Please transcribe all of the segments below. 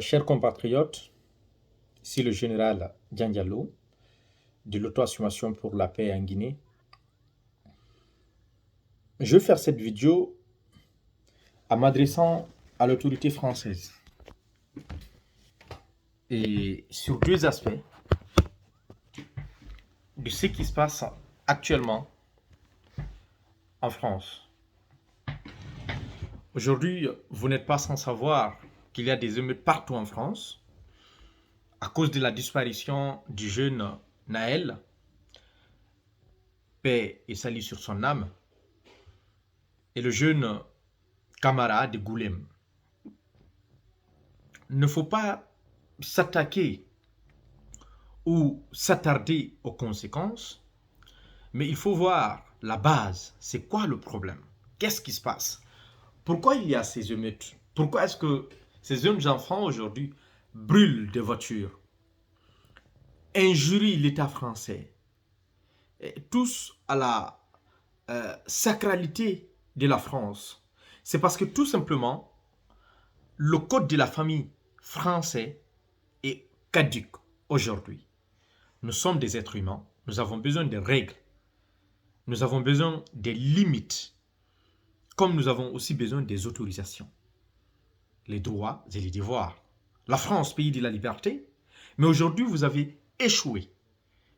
Chers compatriotes, ici le général Diallo de l'auto-assumation pour la paix en Guinée. Je vais faire cette vidéo en m'adressant à l'autorité française et sur deux aspects de ce qui se passe actuellement en France. Aujourd'hui, vous n'êtes pas sans savoir qu'il y a des émeutes partout en France à cause de la disparition du jeune Naël, paix et salut sur son âme, et le jeune Camara de Goulem. Il ne faut pas s'attaquer ou s'attarder aux conséquences, mais il faut voir la base. C'est quoi le problème? Qu'est-ce qui se passe? Pourquoi il y a ces émeutes? Pourquoi est-ce que ces jeunes enfants aujourd'hui brûlent des voitures, injurient l'État français, et tous à la sacralité de la France? C'est parce que tout simplement, le code de la famille français est caduque aujourd'hui. Nous sommes des êtres humains, nous avons besoin de règles, nous avons besoin des limites, comme nous avons aussi besoin des autorisations, les droits et les devoirs. La France, pays de la liberté, mais aujourd'hui vous avez échoué.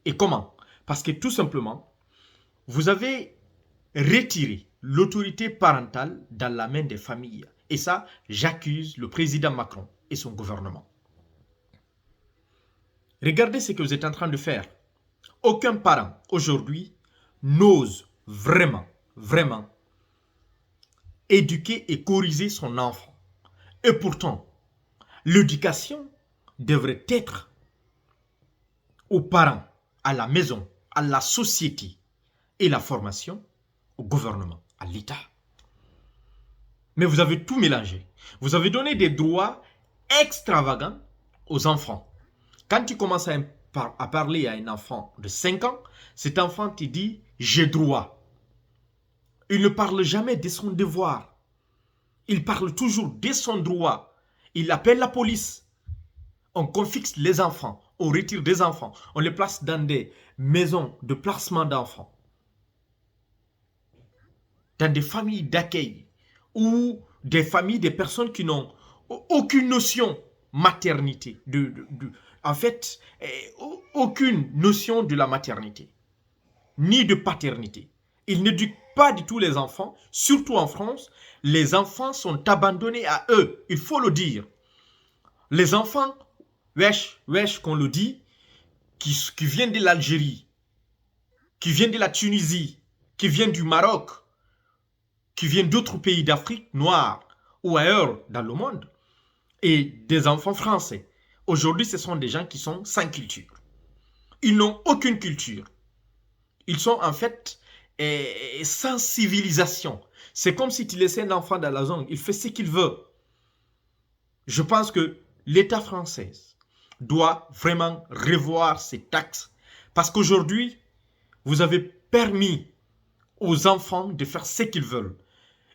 Et comment? Parce que tout simplement, vous avez retiré l'autorité parentale dans la main des familles. Et ça, j'accuse le président Macron et son gouvernement. Regardez ce que vous êtes en train de faire. Aucun parent aujourd'hui n'ose vraiment éduquer et corriger son enfant. Et pourtant, l'éducation devrait être aux parents, à la maison, à la société, et la formation au gouvernement, à l'État. Mais vous avez tout mélangé. Vous avez donné des droits extravagants aux enfants. Quand tu commences à parler à un enfant de 5 ans, cet enfant te dit « j'ai droit ». Il ne parle jamais de son devoir. Il parle toujours de son droit. Il appelle la police. On confisque les enfants. On retire des enfants. On les place dans des maisons de placement d'enfants, dans des familles d'accueil ou des familles des personnes qui n'ont aucune notion maternité, en fait, aucune notion de la maternité, ni de paternité. Ils n'éduquent pas du tout les enfants, surtout en France. Les enfants sont abandonnés à eux, il faut le dire. Les enfants, wesh, qu'on le dit, qui viennent de l'Algérie, qui viennent de la Tunisie, qui viennent du Maroc, qui viennent d'autres pays d'Afrique noire ou ailleurs dans le monde, et des enfants français. Aujourd'hui, ce sont des gens qui sont sans culture. Ils n'ont aucune culture. Ils sont en fait sans civilisation. C'est comme si tu laissais un enfant dans la zone, il fait ce qu'il veut. Je pense que l'État français doit vraiment revoir ses taxes, parce qu'aujourd'hui, vous avez permis aux enfants de faire ce qu'ils veulent.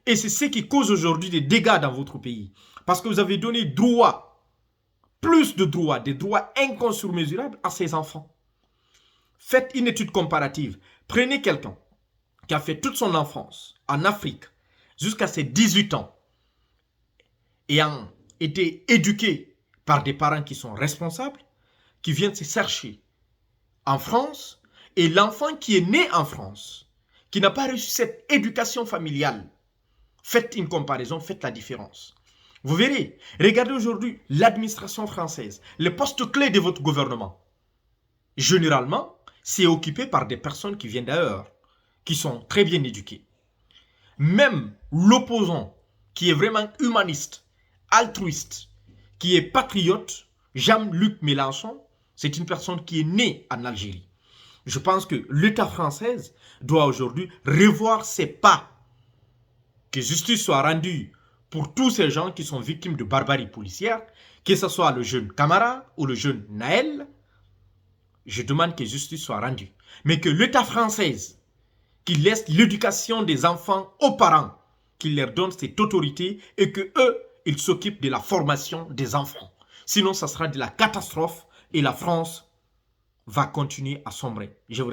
Et c'est ce qui cause aujourd'hui des dégâts dans votre pays. Parce que vous avez donné droit, plus de droits, des droits inconsurmesurables à ces enfants. Faites une étude comparative. Prenez quelqu'un qui a fait toute son enfance en Afrique jusqu'à ses 18 ans, ayant été éduqué par des parents qui sont responsables, qui viennent se chercher en France, et l'enfant qui est né en France, qui n'a pas reçu cette éducation familiale. Faites une comparaison, faites la différence. Vous verrez, regardez aujourd'hui l'administration française, les postes clés de votre gouvernement. Généralement, c'est occupé par des personnes qui viennent d'ailleurs, qui sont très bien éduquées. Même l'opposant, qui est vraiment humaniste, altruiste, qui est patriote, Jean-Luc Mélenchon, c'est une personne qui est née en Algérie. Je pense que l'État français doit aujourd'hui revoir ses pas. Que justice soit rendue pour tous ces gens qui sont victimes de barbarie policière, que ce soit le jeune Camara ou le jeune Naël. Je demande que justice soit rendue. Mais que l'État français, qui laisse l'éducation des enfants aux parents, qu'il leur donne cette autorité et que eux, ils s'occupent de la formation des enfants. Sinon, ça sera de la catastrophe et la France va continuer à sombrer. Je vous